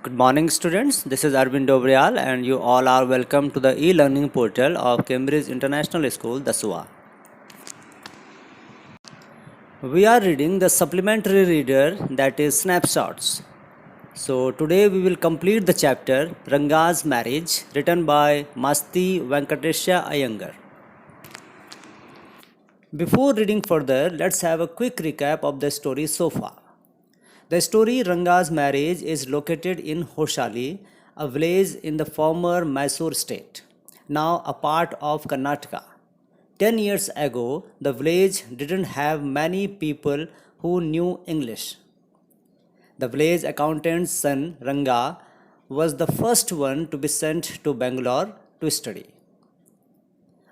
Good morning, students. This is Arvind Dobrial, and you all are welcome to the e-learning portal of Cambridge International School, Dasua. We are reading the supplementary reader, that is Snapshots. So today we will complete the chapter Ranga's Marriage, written by Masti Venkatesha Iyengar. Before reading further, let's have a quick recap of the story so far. The story Ranga's Marriage is located in Hoshali, a village in the former Mysore state, now a part of Karnataka. 10 years ago, the village didn't have many people who knew English. The village accountant's son Ranga was the first one to be sent to Bangalore to study.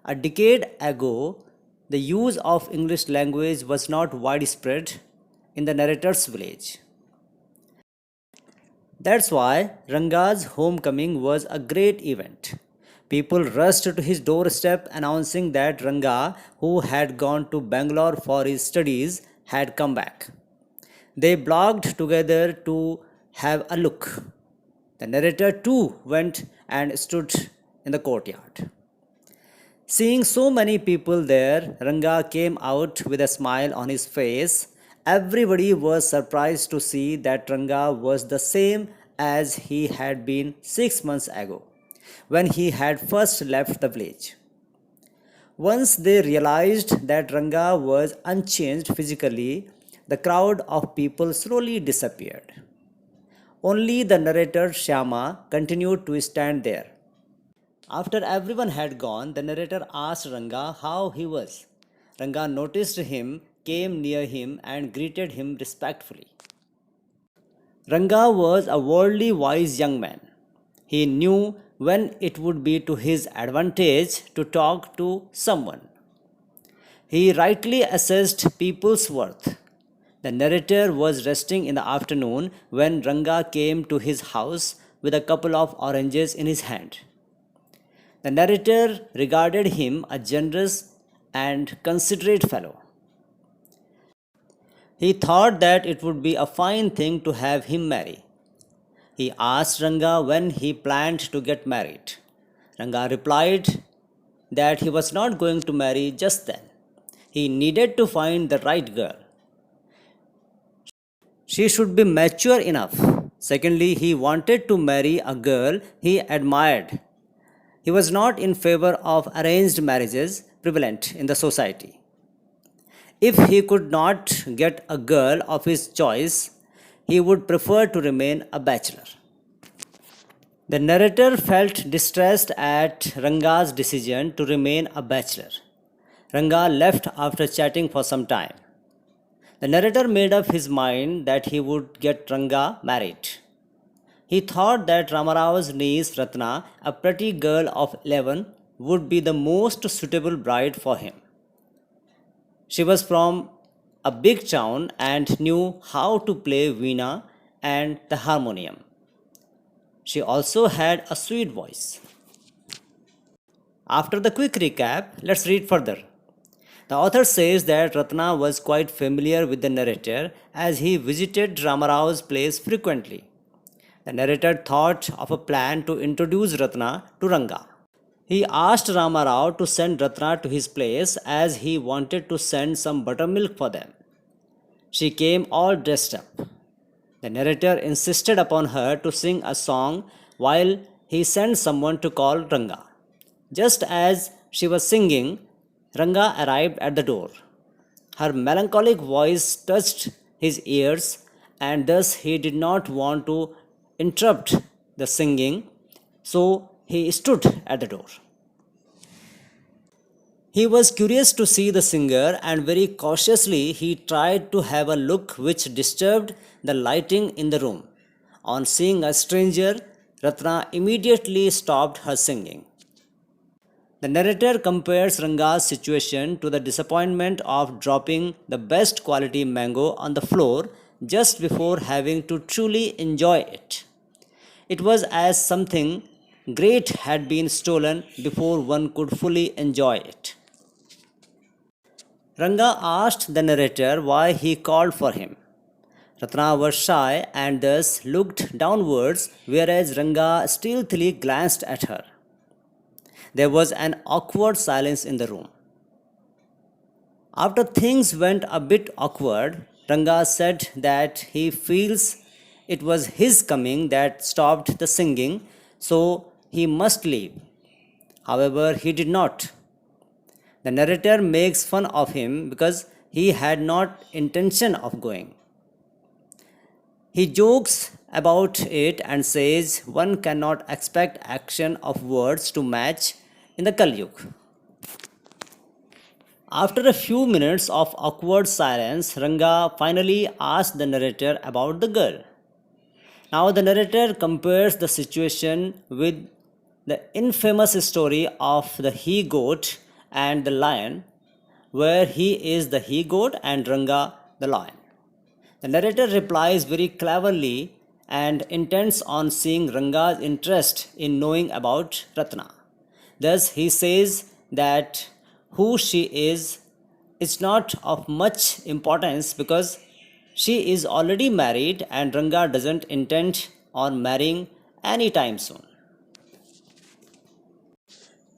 A decade ago, the use of English language was not widespread in the narrator's village. That's why Ranga's homecoming was a great event. People rushed to his doorstep announcing that Ranga, who had gone to Bangalore for his studies, had come back. They flocked together to have a look. The narrator too went and stood in the courtyard. Seeing so many people there, Ranga came out with a smile on his face. Everybody was surprised to see that Ranga was the same as he had been 6 months ago, when he had first left the village. Once they realized that Ranga was unchanged physically, the crowd of people slowly disappeared. Only the narrator Shyama continued to stand there. After everyone had gone, the narrator asked Ranga how he was. Ranga noticed him, came near him, and greeted him respectfully. Ranga was a worldly wise young man. He knew when it would be to his advantage to talk to someone. He rightly assessed people's worth. The narrator was resting in the afternoon when Ranga came to his house with a couple of oranges in his hand. The narrator regarded him a generous and considerate fellow. He thought that it would be a fine thing to have him marry. He asked Ranga when he planned to get married. Ranga replied that he was not going to marry just then. He needed to find the right girl. She should be mature enough. Secondly, he wanted to marry a girl he admired. He was not in favor of arranged marriages prevalent in the society. If he could not get a girl of his choice, he would prefer to remain a bachelor. The narrator felt distressed at Ranga's decision to remain a bachelor. Ranga left after chatting for some time. The narrator made up his mind that he would get Ranga married. He thought that Ramarao's niece Ratna, a pretty girl of 11, would be the most suitable bride for him. She was from a big town and knew how to play veena and the harmonium. She also had a sweet voice. After the quick recap, let's read further. The author says that Ratna was quite familiar with the narrator as he visited Ramarao's place frequently. The narrator thought of a plan to introduce Ratna to Ranga. He asked Ramarao to send Ratna to his place as he wanted to send some buttermilk for them. She came all dressed up. The narrator insisted upon her to sing a song while he sent someone to call Ranga. Just as she was singing, Ranga arrived at the door. Her melancholic voice touched his ears, and thus he did not want to interrupt the singing, so he stood at the door. He was curious to see the singer, and very cautiously he tried to have a look which disturbed the lighting in the room. On seeing a stranger, Ratna immediately stopped her singing. The narrator compares Ranga's situation to the disappointment of dropping the best quality mango on the floor just before having to truly enjoy it. It was as something great had been stolen before one could fully enjoy it. Ranga asked the narrator why he called for him. Ratna was shy and thus looked downwards, whereas Ranga stealthily glanced at her. There was an awkward silence in the room. After things went a bit awkward, Ranga said that he feels it was his coming that stopped the singing, so he must leave. However, he did not. The narrator makes fun of him because he had not intention of going. He jokes about it and says one cannot expect action of words to match in the Kali Yuga. After a few minutes of awkward silence, Ranga finally asks the narrator about the girl. Now, the narrator compares the situation with the infamous story of the he goat and the lion, where he is the he goat and Ranga the lion. The narrator replies very cleverly and intends on seeing Ranga's interest in knowing about Ratna. Thus, he says that who she is not of much importance because she is already married and Ranga doesn't intend on marrying anytime soon.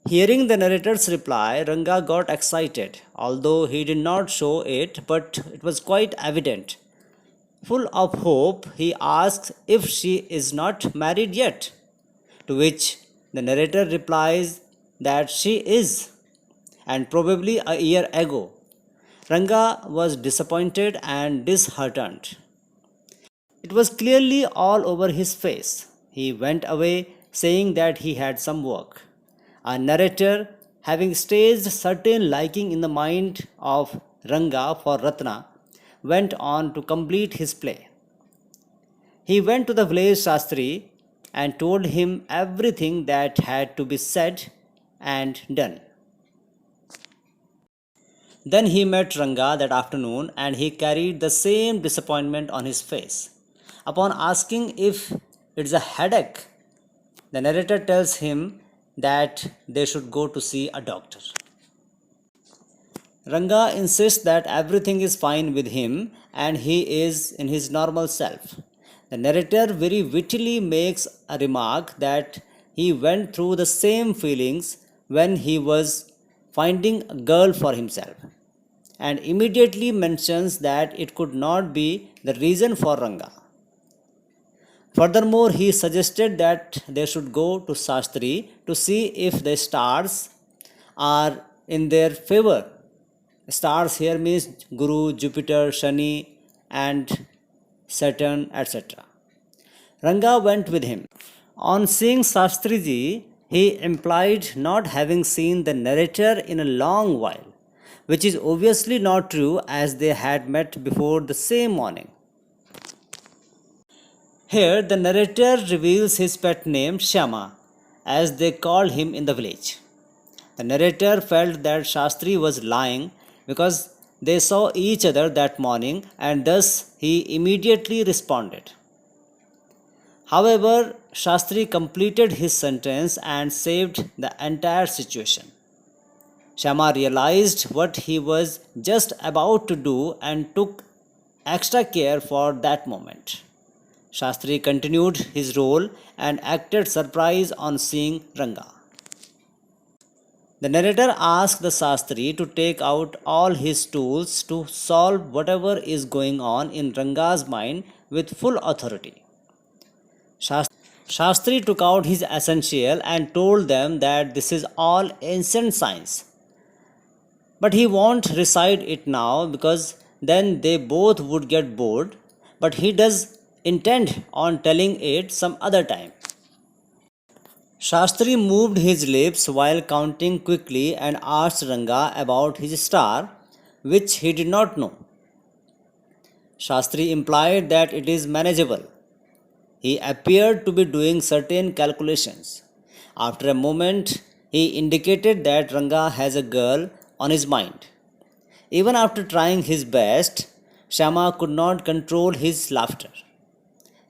Hearing the narrator's reply, Ranga got excited, although he did not show it, but it was quite evident. Full of hope, he asks if she is not married yet, to which the narrator replies that she is, and probably a year ago. Ranga was disappointed and disheartened. It was clearly all over his face. He went away saying that he had some work. A narrator, having staged certain liking in the mind of Ranga for Ratna, went on to complete his play. He went to the village Shastri and told him everything that had to be said and done. Then he met Ranga that afternoon and he carried the same disappointment on his face. Upon asking if it's a headache, the narrator tells him that they should go to see a doctor. Ranga insists that everything is fine with him and he is in his normal self. The narrator very wittily makes a remark that he went through the same feelings when he was finding a girl for himself and immediately mentions that it could not be the reason for Ranga. Furthermore, he suggested that they should go to Shastri to see if the stars are in their favor. Stars here means Guru, Jupiter, Shani, and Saturn, etc. Ranga went with him. On seeing Shastriji, he implied not having seen the narrator in a long while, which is obviously not true as they had met before the same morning. Here, the narrator reveals his pet name Shyama, as they called him in the village. The narrator felt that Shastri was lying because they saw each other that morning and thus he immediately responded. However, Shastri completed his sentence and saved the entire situation. Shama realized what he was just about to do and took extra care for that moment. Shastri continued his role and acted surprised on seeing Ranga. The narrator asked the Shastri to take out all his tools to solve whatever is going on in Ranga's mind with full authority. Shastri took out his essential and told them that this is all ancient science. But he won't recite it now because then they both would get bored, but he does intend on telling it some other time. Shastri moved his lips while counting quickly and asked Ranga about his star, which he did not know. Shastri implied that it is manageable. He appeared to be doing certain calculations. After a moment, he indicated that Ranga has a girl on his mind. Even after trying his best, Shama could not control his laughter.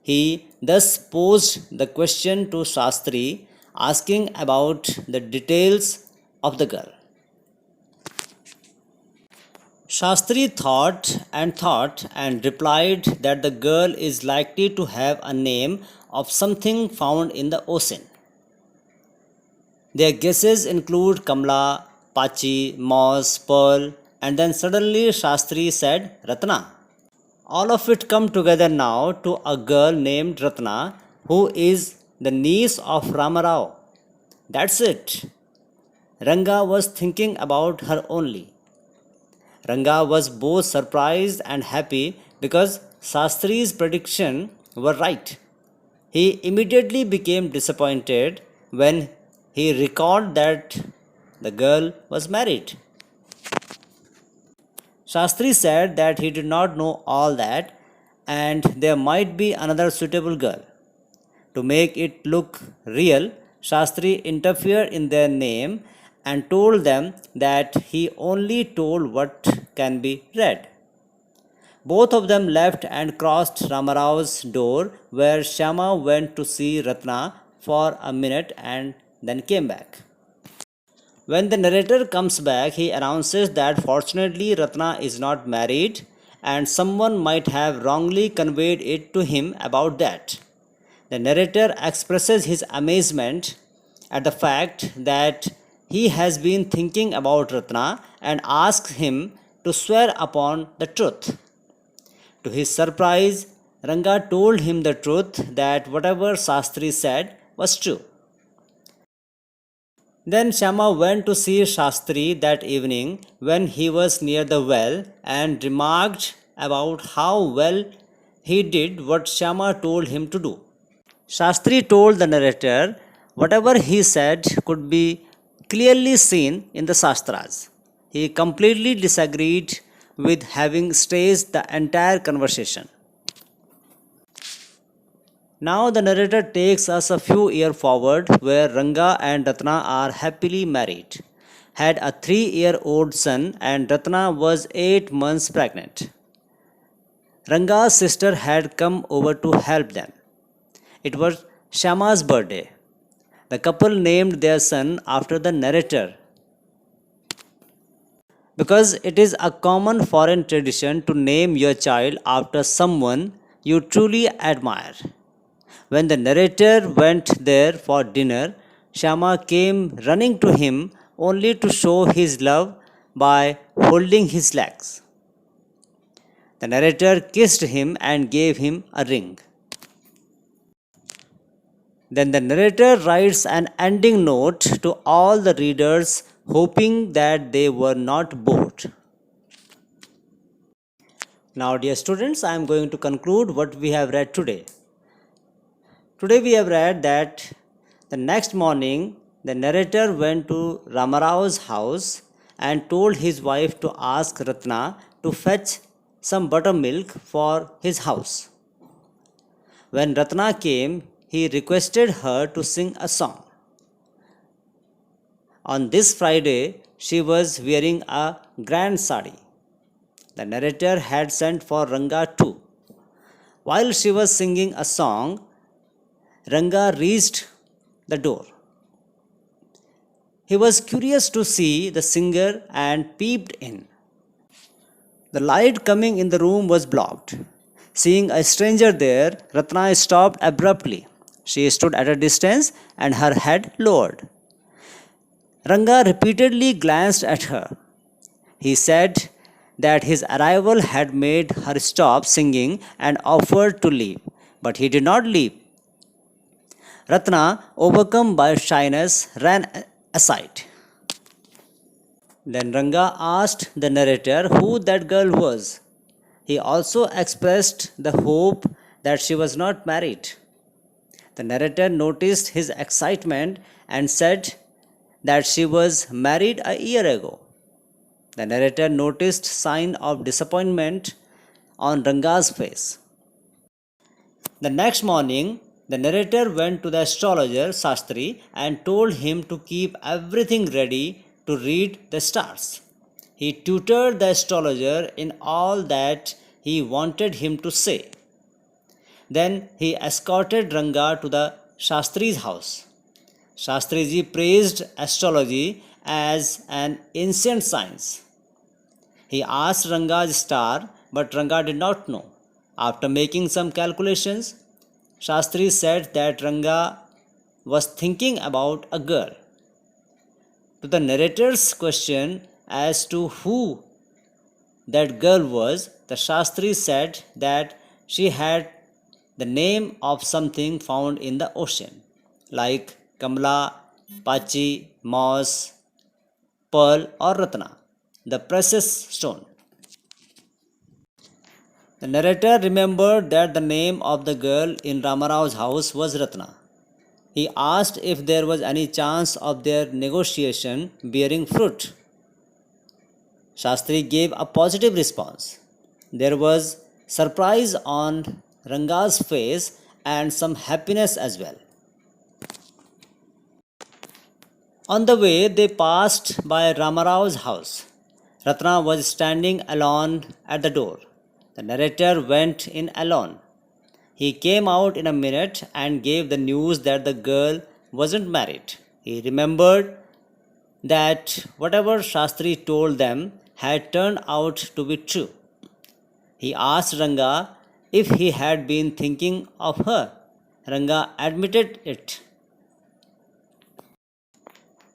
He thus posed the question to Shastri, asking about the details of the girl. Shastri thought and replied that the girl is likely to have a name of something found in the ocean. Their guesses include Kamla, Pachi, Moss, Pearl, and then suddenly Shastri said Ratna. All of it come together now to a girl named Ratna who is the niece of Ramarao. That's it. Ranga was thinking about her only. Ranga was both surprised and happy because Shastri's prediction were right. He immediately became disappointed when he recalled that the girl was married. Shastri said that he did not know all that and there might be another suitable girl. To make it look real, Shastri interfered in their name and told them that he only told what can be read. Both of them left and crossed Ramarao's door, where Shama went to see Ratna for a minute and then came back. When the narrator comes back, he announces that fortunately Ratna is not married and someone might have wrongly conveyed it to him about that. The narrator expresses his amazement at the fact that he has been thinking about Ratna and asks him to swear upon the truth. To his surprise, Ranga told him the truth that whatever Shastri said was true. Then Shama went to see Shastri that evening when he was near the well and remarked about how well he did what Shama told him to do. Shastri told the narrator whatever he said could be clearly seen in the Shastras. He completely disagreed with having staged the entire conversation. Now the narrator takes us a few years forward where Ranga and Ratna are happily married, had a 3-year-old son and Ratna was 8 months pregnant. Ranga's sister had come over to help them. It was Shama's birthday. The couple named their son after the narrator because it is a common foreign tradition to name your child after someone you truly admire. When the narrator went there for dinner, Shama came running to him only to show his love by holding his legs. The narrator kissed him and gave him a ring. Then the narrator writes an ending note to all the readers, hoping that they were not bored. Now, dear students, I am going to conclude what we have read today. Today we have read that the next morning the narrator went to Ramarao's house and told his wife to ask Ratna to fetch some buttermilk for his house. When Ratna came, he requested her to sing a song. On this Friday, she was wearing a grand sari. The narrator had sent for Ranga too. While she was singing a song, Ranga reached the door. He was curious to see the singer and peeped in. The light coming in the room was blocked. Seeing a stranger there, Ratna stopped abruptly. She stood at a distance and her head lowered. Ranga repeatedly glanced at her. He said that his arrival had made her stop singing and offered to leave, but he did not leave. Ratna, overcome by shyness, ran aside. Then Ranga asked the narrator who that girl was. He also expressed the hope that she was not married. The narrator noticed his excitement and said that she was married a year ago. The narrator noticed sign of disappointment on Ranga's face. The next morning, the narrator went to the astrologer Shastri and told him to keep everything ready to read the stars. He tutored the astrologer in all that he wanted him to say. Then he escorted Ranga to the Shastri's house. Shastriji praised astrology as an ancient science. He asked Ranga's star, but Ranga did not know. After making some calculations, Shastri said that Ranga was thinking about a girl. To the narrator's question as to who that girl was, the Shastri said that she had the name of something found in the ocean, like Kamla, Pachi, Moss, Pearl, or Ratna, the precious stone. The narrator remembered that the name of the girl in Ramarao's house was Ratna. He asked if there was any chance of their negotiation bearing fruit. Shastri gave a positive response. There was surprise on Ranga's face and some happiness as well. On the way, they passed by Ramarao's house. Ratna was standing alone at the door. The narrator went in alone. He came out in a minute and gave the news that the girl wasn't married. He remembered that whatever Shastri told them had turned out to be true. He asked Ranga if he had been thinking of her. Ranga admitted it.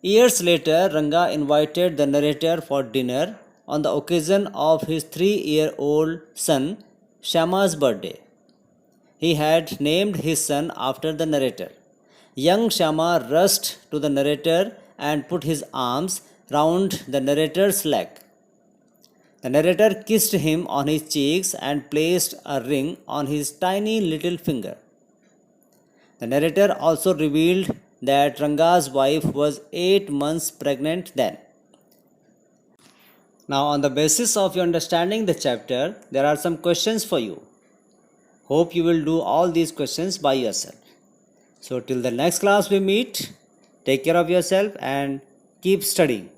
Years later, Ranga invited the narrator for dinner on the occasion of his 3-year-old son Shama's birthday. He had named his son after the narrator. Young Shama rushed to the narrator and put his arms round the narrator's leg. The narrator kissed him on his cheeks and placed a ring on his tiny little finger. The narrator also revealed that Ranga's wife was 8 months pregnant then. Now, on the basis of your understanding the chapter, there are some questions for you. Hope you will do all these questions by yourself. So, till the next class we meet, take care of yourself and keep studying.